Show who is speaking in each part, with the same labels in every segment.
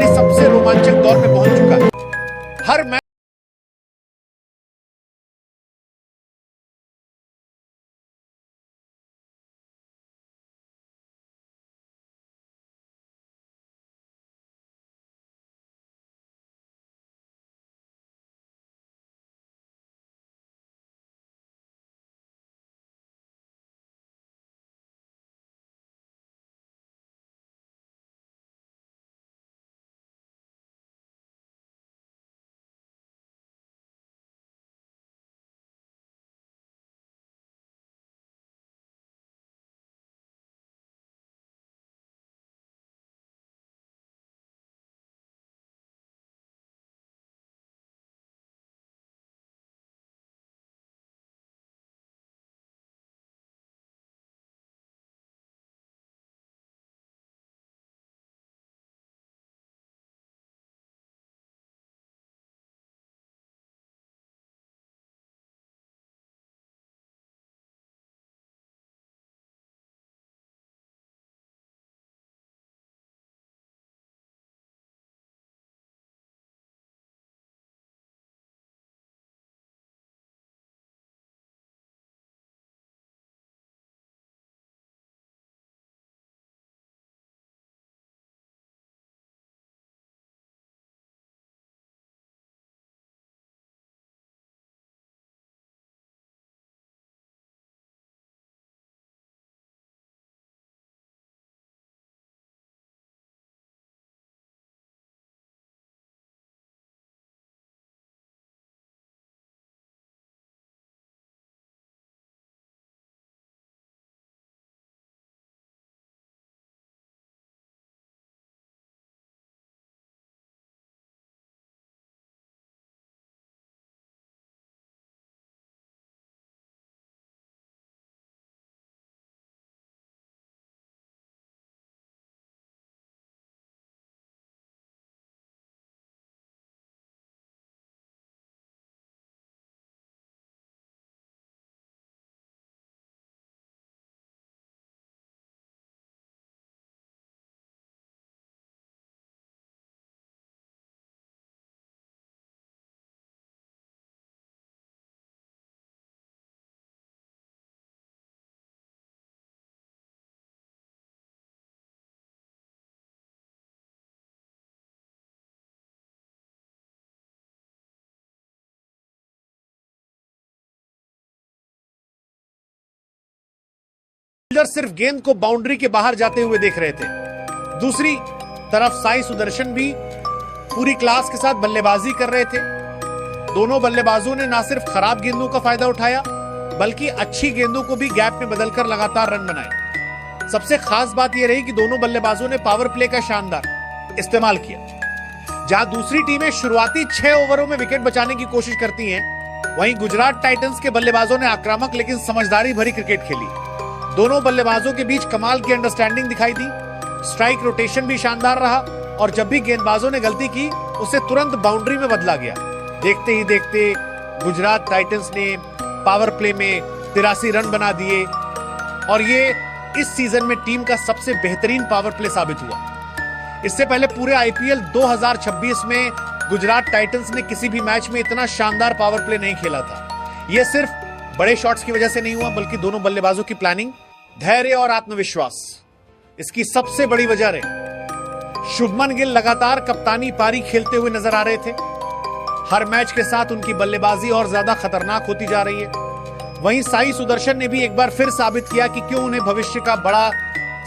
Speaker 1: सबसे रोमांचक दौर में पहुंच चुका है। हर मैच सिर्फ गेंद को बाउंड्री के बाहर जाते हुए देख रहे थे। दूसरी तरफ साई सुदर्शन भी पूरी क्लास के साथ बल्लेबाजी कर रहे थे। दोनों बल्लेबाजों ने ना सिर्फ खराब गेंदों का फायदा उठाया बल्कि अच्छी गेंदों को भी गैप में बदलकर लगातार रन बनाए। सबसे खास बात यह रही कि दोनों बल्लेबाजों ने पावर प्ले का शानदार इस्तेमाल किया। जहां दूसरी टीमें शुरुआती 6 ओवरों में विकेट बचाने की कोशिश करती हैं, वहीं गुजरात टाइटंस के बल्लेबाजों ने आक्रामक लेकिन समझदारी भरी क्रिकेट खेली। दोनों बल्लेबाजों के बीच कमाल की अंडरस्टैंडिंग दिखाई दी। स्ट्राइक रोटेशन भी शानदार रहा और जब भी गेंदबाजों ने गलती की उसे तुरंत बाउंड्री में बदला गया। देखते ही देखते गुजरात टाइटंस ने पावर प्ले में 83 रन बना दिए और ये इस सीजन में टीम का सबसे बेहतरीन पावर प्ले साबित हुआ। इससे पहले पूरे आईपीएल 2026 में गुजरात टाइटंस ने किसी भी मैच में इतना शानदार पावर प्ले नहीं खेला था। यह सिर्फ बड़े शॉट्स की वजह से नहीं हुआ बल्कि दोनों बल्लेबाजों की प्लानिंग, धैर्य और आत्मविश्वास इसकी सबसे बड़ी वजह रहे। शुभमन गिल लगातार कप्तानी पारी खेलते हुए नजर आ रहे थे। हर मैच के साथ उनकी बल्लेबाजी और ज्यादा खतरनाक होती जा रही है। वहीं साई सुदर्शन ने भी एक बार फिर साबित किया कि क्यों उन्हें भविष्य का बड़ा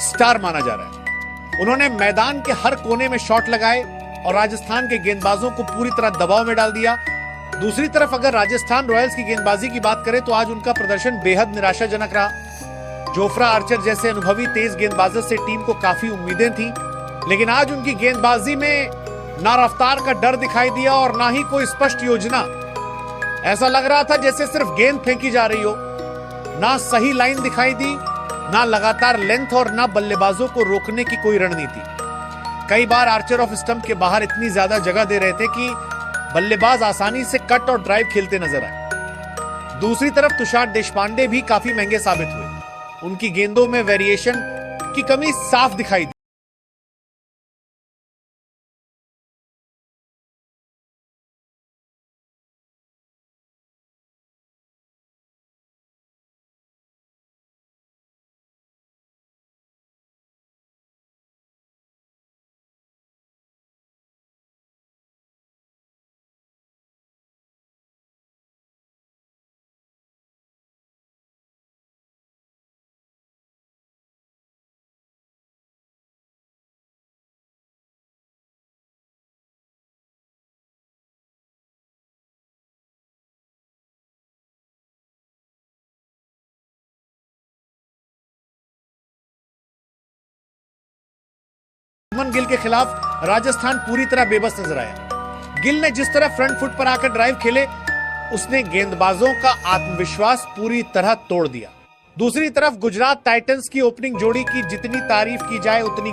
Speaker 1: स्टार माना जा रहा है। उन्होंने मैदान के हर कोने में शॉट लगाए और राजस्थान के गेंदबाजों को पूरी तरह दबाव में डाल दिया। दूसरी तरफ अगर राजस्थान रॉयल्स की गेंदबाजी की बात करें तो आज उनका प्रदर्शन बेहद निराशाजनक रहा। जोफ्रा आर्चर जैसे अनुभवी तेज गेंदबाजों से टीम को काफी उम्मीदें थी, लेकिन आज उनकी गेंदबाजी में ना रफ्तार का डर दिखाई दिया और ना ही कोई स्पष्ट योजना। ऐसा लग रहा था जैसे सिर्फ गेंद फेंकी जा रही हो। ना सही लाइन दिखाई दी, ना लगातार लेंथ और ना बल्लेबाजों को रोकने की कोई रणनीति। कई बार आर्चर ऑफ स्टंप के बाहर इतनी ज्यादा जगह दे रहे थे कि बल्लेबाज आसानी से कट और ड्राइव खेलते नजर आए। दूसरी तरफ तुषार देशपांडे भी काफी महंगे साबित हुए। उनकी गेंदों में वेरिएशन की कमी साफ दिखाई दी। शुभमन गिल के खिलाफ राजस्थान पूरी तरह बेबस नजर आया। गिल ने जिस तरह फ्रंट फुट पर आकर ड्राइव खेले, उसने गेंदबाजों का आत्मविश्वास पूरी तरह तोड़ दिया। दूसरी तरफ गुजरात टाइटंस की ओपनिंग जोड़ी की जितनी तारीफ की जाए उतनी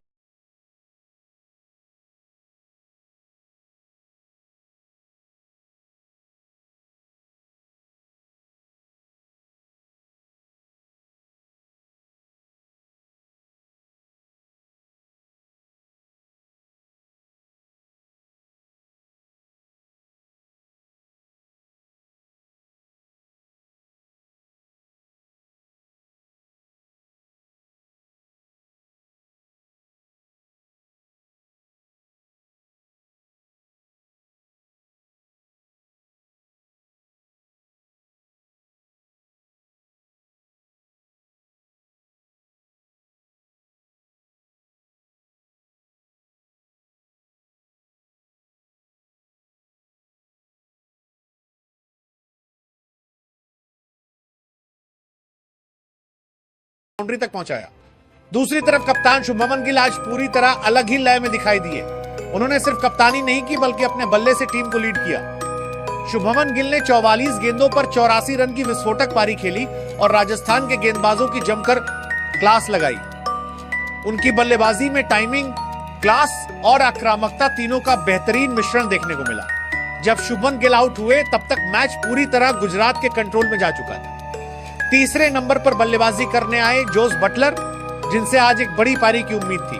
Speaker 1: बाउंड्री तक पहुंचाया। दूसरी तरफ कप्तान शुभमन गिल आज पूरी तरह अलग ही लय में दिखाई दिए। उन्होंने सिर्फ कप्तानी नहीं की बल्कि अपने बल्ले से टीम को लीड किया। शुभमन गिल ने 44 गेंदों पर 84 रन की विस्फोटक पारी खेली और राजस्थान के गेंदबाजों की जमकर क्लास लगाई। उनकी बल्लेबाजी में टाइमिंग, क्लास और आक्रामकता तीनों का बेहतरीन मिश्रण देखने को मिला। जब शुभमन गिल आउट हुए तब तक मैच पूरी तरह गुजरात के कंट्रोल में जा चुका था। तीसरे नंबर पर बल्लेबाजी करने आए जोस बटलर, जिनसे आज एक बड़ी पारी की उम्मीद थी,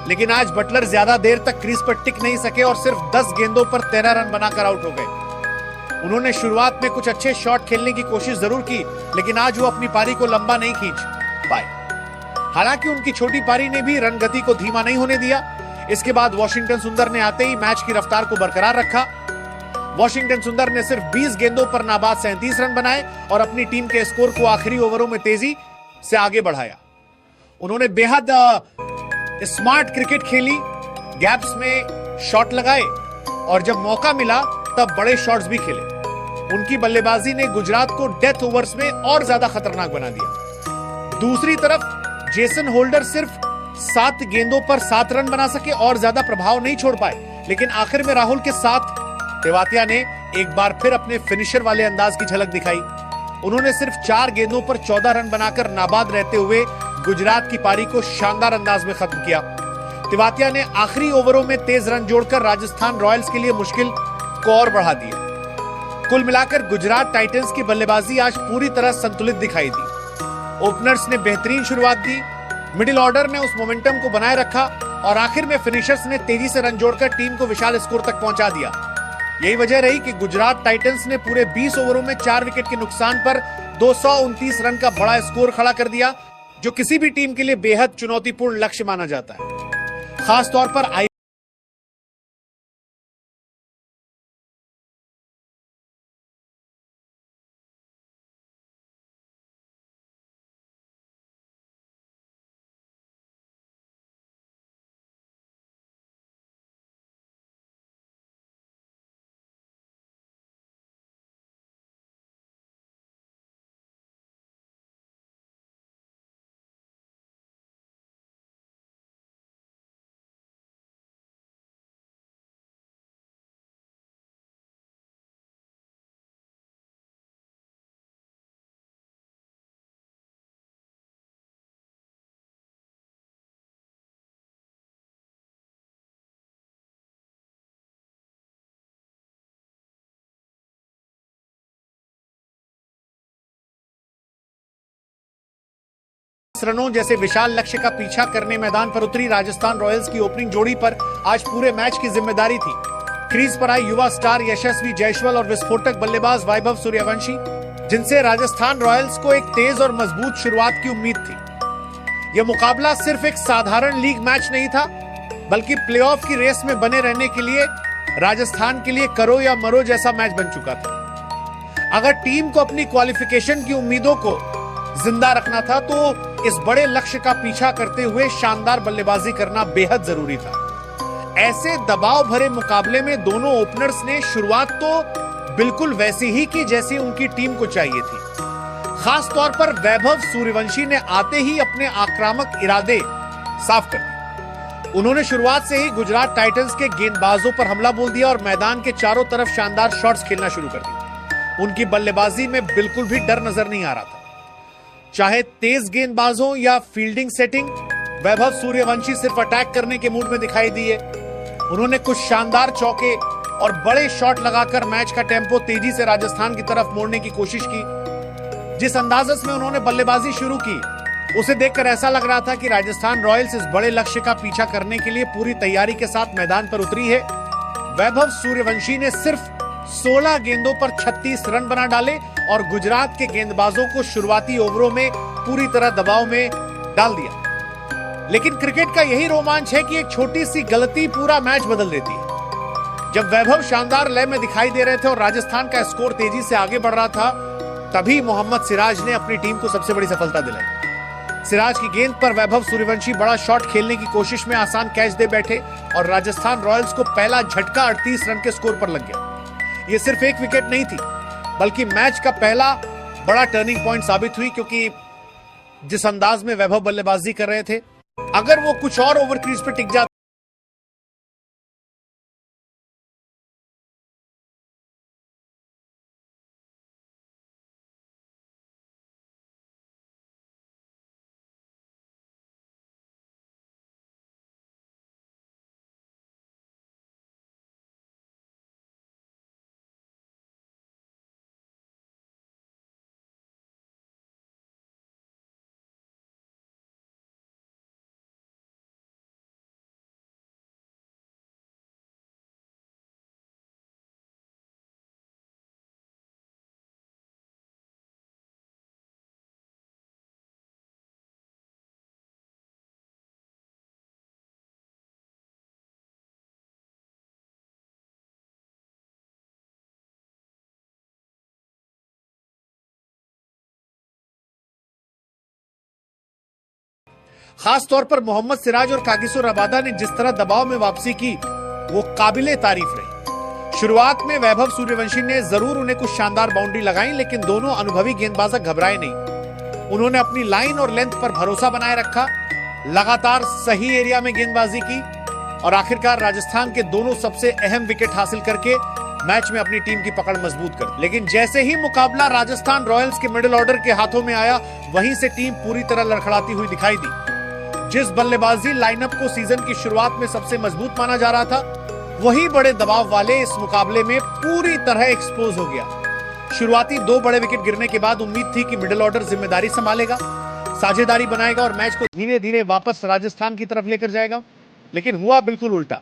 Speaker 1: लेकिन आज बटलर ज्यादा देर तक क्रीज पर टिक नहीं सके और सिर्फ 10 गेंदों पर 13 रन बनाकर आउट हो गए। उन्होंने शुरुआत में कुछ अच्छे शॉट खेलने की कोशिश जरूर की, लेकिन आज वो अपनी पारी को लंबा नहीं खींच पाए। हालांकि उनकी छोटी पारी ने भी रन गति को धीमा नहीं होने दिया। इसके बाद वॉशिंगटन सुंदर ने आते ही मैच की रफ्तार को बरकरार रखा। वॉशिंगटन सुंदर ने सिर्फ 20 गेंदों पर नाबाद 37 रन बनाए और अपनी टीम के स्कोर को आखिरी ओवरों में तेजी से आगे बढ़ाया। उन्होंने बेहद स्मार्ट क्रिकेट खेली, गैप्स में शॉट लगाए और जब मौका मिला तब बड़े शॉट्स भी खेले। उनकी बल्लेबाजी ने गुजरात को डेथ ओवर्स में और ज्यादा खतरनाक बना दिया। दूसरी तरफ जेसन होल्डर सिर्फ 7 गेंदों पर 7 रन बना सके और ज्यादा प्रभाव नहीं छोड़ पाए, लेकिन आखिर में राहुल के साथ तेवातिया ने एक बार फिर अपने फिनिशर वाले अंदाज की झलक दिखाई। उन्होंने सिर्फ 4 गेंदों पर 14 रन बनाकर नाबाद रहते हुए गुजरात की पारी को शानदार अंदाज में खत्म किया। तेवातिया ने आखिरी ओवरों में तेज रन जोड़कर राजस्थान रॉयल्स के लिए मुश्किल को और बढ़ा दिया। कुल मिलाकर गुजरात टाइटंस की बल्लेबाजी आज पूरी तरह संतुलित दिखाई दी। ओपनर्स ने बेहतरीन शुरुआत दी, मिडिल ऑर्डर ने उस मोमेंटम को बनाए रखा और आखिर में फिनिशर्स ने तेजी से रन जोड़कर टीम को विशाल स्कोर तक पहुंचा दिया। यही वजह रही कि गुजरात टाइटंस ने पूरे 20 ओवरों में 4 विकेट के नुकसान पर 229 रन का बड़ा स्कोर खड़ा कर दिया, जो किसी भी टीम के लिए बेहद चुनौतीपूर्ण लक्ष्य माना जाता है। खासतौर पर रनों जैसे विशाल लक्ष्य का पीछा करने मैदान पर उतरी राजस्थान रॉयल्स की ओपनिंग जोड़ी पर आज पूरे मैच की जिम्मेदारी थी। क्रीज पर आई युवा स्टार यशस्वी जायसवाल और विस्फोटक बल्लेबाज वैभव सूर्यवंशी, जिनसे राजस्थान रॉयल्स को एक तेज और मजबूत शुरुआत की उम्मीद थी। यह मुकाबला सिर्फ एक साधारण लीग मैच नहीं था, बल्कि प्लेऑफ की रेस में बने रहने के लिए राजस्थान के लिए करो या मरो जैसा मैच बन चुका था। अगर टीम को अपनी क्वालिफिकेशन की उम्मीदों को जिंदा रखना था तो इस बड़े लक्ष्य का पीछा करते हुए शानदार बल्लेबाजी करना बेहद जरूरी था। ऐसे दबाव भरे मुकाबले में दोनों ओपनर्स ने शुरुआत तो बिल्कुल वैसी ही की जैसी उनकी टीम को चाहिए थी। खास तौर पर वैभव सूर्यवंशी ने आते ही अपने आक्रामक इरादे साफ कर दिए। उन्होंने शुरुआत से ही गुजरात टाइटंस के गेंदबाजों पर हमला बोल दिया और मैदान के चारों तरफ शानदार शॉट्स खेलना शुरू कर दिए। उनकी बल्लेबाजी में बिल्कुल भी डर नजर नहीं आ रहा था। चाहे तेज गेंदबाजों या फील्डिंग सेटिंग, वैभव सूर्यवंशी सिर्फ अटैक करने के मूड में दिखाई दिए। उन्होंने कुछ शानदार चौके और बड़े शॉट लगाकर मैच का टेम्पो तेजी से राजस्थान की तरफ मोड़ने की कोशिश की। जिस अंदाज में उन्होंने बल्लेबाजी शुरू की, उसे देखकर ऐसा लग रहा था कि राजस्थान रॉयल्स इस बड़े लक्ष्य का पीछा करने के लिए पूरी तैयारी के साथ मैदान पर उतरी है। वैभव सूर्यवंशी ने सिर्फ 16 गेंदों पर 36 रन बना डाले और गुजरात के गेंदबाजों को शुरुआती ओवरों में पूरी तरह दबाव में डाल दिया। लेकिन क्रिकेट का यही रोमांच है कि एक छोटी सी गलती पूरा मैच बदल देती है। जब वैभव शानदार लय में दिखाई दे रहे थे और राजस्थान का स्कोर तेजी से आगे बढ़ रहा था, तभी मोहम्मद सिराज ने अपनी टीम को सबसे बड़ी सफलता दिलाई। सिराज की गेंद पर वैभव सूर्यवंशी बड़ा शॉट खेलने की कोशिश में आसान कैच दे बैठे और राजस्थान रॉयल्स को पहला झटका 38 रन के स्कोर पर लग गया। यह सिर्फ एक विकेट नहीं थी, बल्कि मैच का पहला बड़ा टर्निंग पॉइंट साबित हुई, क्योंकि जिस अंदाज में वैभव बल्लेबाजी कर रहे थे, अगर वो कुछ और ओवर क्रीज पे टिक जाते खास तौर पर मोहम्मद सिराज और कागिसो रबादा ने जिस तरह दबाव में वापसी की, वो काबिले तारीफ रही। शुरुआत में वैभव सूर्यवंशी ने जरूर उन्हें कुछ शानदार बाउंड्री लगाई, लेकिन दोनों अनुभवी गेंदबाज घबराए नहीं। उन्होंने अपनी लाइन और लेंथ पर भरोसा बनाए रखा, लगातार सही एरिया में गेंदबाजी की और आखिरकार राजस्थान के दोनों सबसे अहम विकेट हासिल करके मैच में अपनी टीम की पकड़ मजबूत कर। लेकिन जैसे ही मुकाबला राजस्थान रॉयल्स के मिडिल ऑर्डर के हाथों में आया, वहीं से टीम पूरी तरह लड़खड़ाती हुई दिखाई दी। जिस बल्लेबाजी लाइनअप को सीजन की शुरुआत में सबसे मजबूत माना जा रहा था, वही बड़े दबाव वाले इस मुकाबले में पूरी तरह एक्सपोज हो गया। शुरुआती 2 बड़े विकेट गिरने के बाद उम्मीद थी कि मिडिल ऑर्डर जिम्मेदारी संभालेगा, साझेदारी बनाएगा और मैच को धीरे धीरे वापस राजस्थान की तरफ लेकर जाएगा, लेकिन हुआ बिल्कुल उल्टा।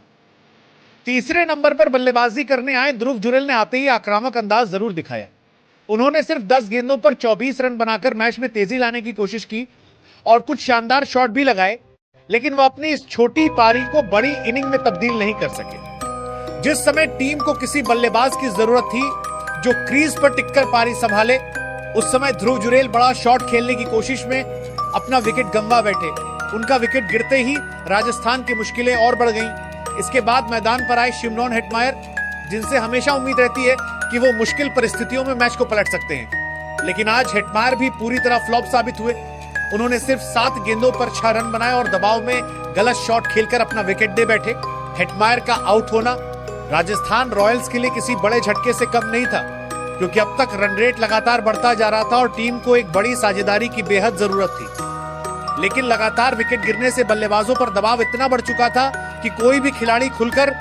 Speaker 1: तीसरे नंबर पर बल्लेबाजी करने आए ध्रुव जुरेल ने आते ही आक्रामक अंदाज जरूर दिखाया। उन्होंने सिर्फ 10 गेंदों पर 24 रन बनाकर मैच में तेजी लाने की कोशिश की और कुछ शानदार शॉट भी लगाए, लेकिन वो अपनी इस छोटी पारी को बड़ी इनिंग में तब्दील नहीं कर सके। जिस समय टीम को किसी बल्लेबाज की जरूरत थी जो क्रीज पर टिककर पारी संभाले, उस समय ध्रुव जुरेल बड़ा शॉट खेलने की कोशिश में अपना विकेट गंवा बैठे। उनका विकेट गिरते ही राजस्थान की मुश्किलें और बढ़ गईं। इसके बाद मैदान पर आए शिमरॉन हेटमायर, जिनसे हमेशा उम्मीद रहती है कि वो मुश्किल परिस्थितियों में मैच को पलट सकते हैं, लेकिन आज हेटमायर भी पूरी तरह फ्लॉप साबित हुए। उन्होंने सिर्फ 7 गेंदों पर 6 रन बनाए और दबाव में गलत शॉट खेलकर अपना विकेट दे बैठे। हेटमायर का आउट होना राजस्थान रॉयल्स के लिए किसी बड़े झटके से कम नहीं था, क्योंकि अब तक रन रेट लगातार बढ़ता जा रहा था और टीम को एक बड़ी साझेदारी की बेहद जरूरत थी। लेकिन लगातार विकेट गिरने से बल्लेबाजों पर दबाव इतना बढ़ चुका था कि कोई भी खिलाड़ी खुलकर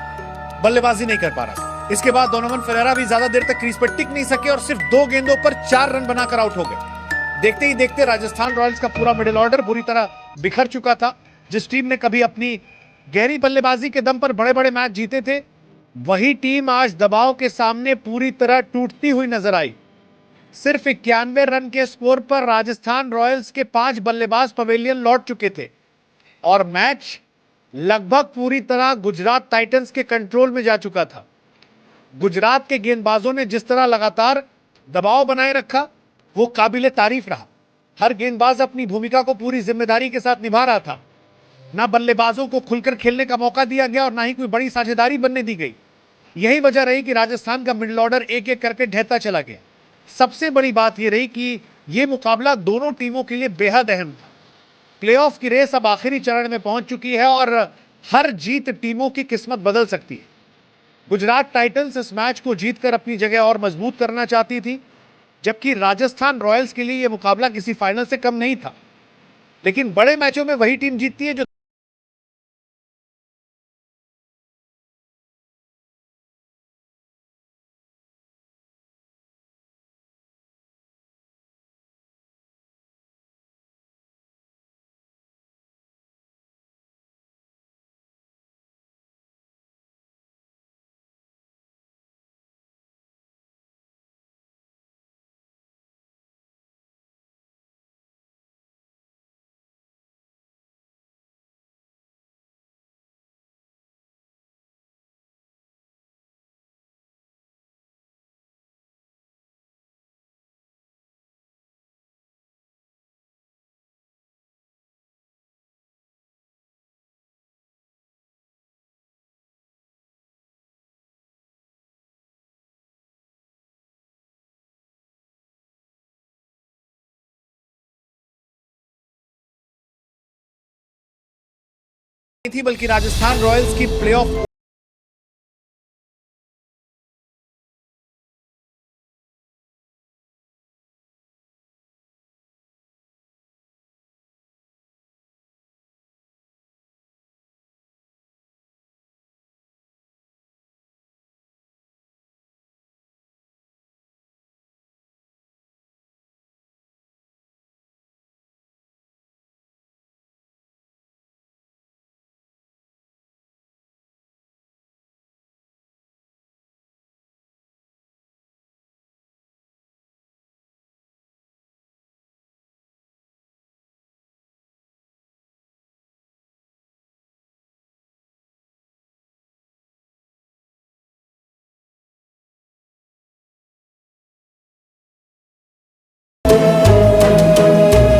Speaker 1: बल्लेबाजी नहीं कर पा रहा। इसके बाद डोनोवन फेरेरा भी ज्यादा देर तक क्रीज पर टिक नहीं सके और सिर्फ 2 गेंदों पर 4 रन बनाकर आउट हो गए। देखते ही देखते राजस्थान रॉयल्स का पूरा मिडिल ऑर्डर बुरी तरह बिखर चुका था। जिस टीम ने कभी अपनी गहरी बल्लेबाजी के दम पर बड़े बड़े मैच जीते थे, वही टीम आज दबाव के सामने पूरी तरह टूटती हुई नजर आई। सिर्फ 91 रन के स्कोर पर राजस्थान रॉयल्स के 5 बल्लेबाज पवेलियन लौट चुके थे और मैच लगभग पूरी तरह गुजरात टाइटंस के कंट्रोल में जा चुका था। गुजरात के गेंदबाजों ने जिस तरह लगातार दबाव बनाए रखा, वो काबिले तारीफ रहा। हर गेंदबाज अपनी भूमिका को पूरी जिम्मेदारी के साथ निभा रहा था। ना बल्लेबाजों को खुलकर खेलने का मौका दिया गया और ना ही कोई बड़ी साझेदारी बनने दी गई। यही वजह रही कि राजस्थान का मिडिल ऑर्डर एक एक करके ढहता चला गया। सबसे बड़ी बात यह रही कि यह मुकाबला दोनों टीमों के लिए बेहद अहम था। प्लेऑफ की रेस अब आखिरी चरण में पहुंच चुकी है और हर जीत टीमों की किस्मत बदल सकती है। गुजरात टाइटंस इस मैच को जीतकर अपनी जगह और मजबूत करना चाहती थी, जबकि राजस्थान रॉयल्स के लिए यह मुकाबला किसी फाइनल से कम नहीं था। लेकिन बड़े मैचों में वही टीम जीतती है जो थी, बल्कि राजस्थान रॉयल्स की प्लेऑफ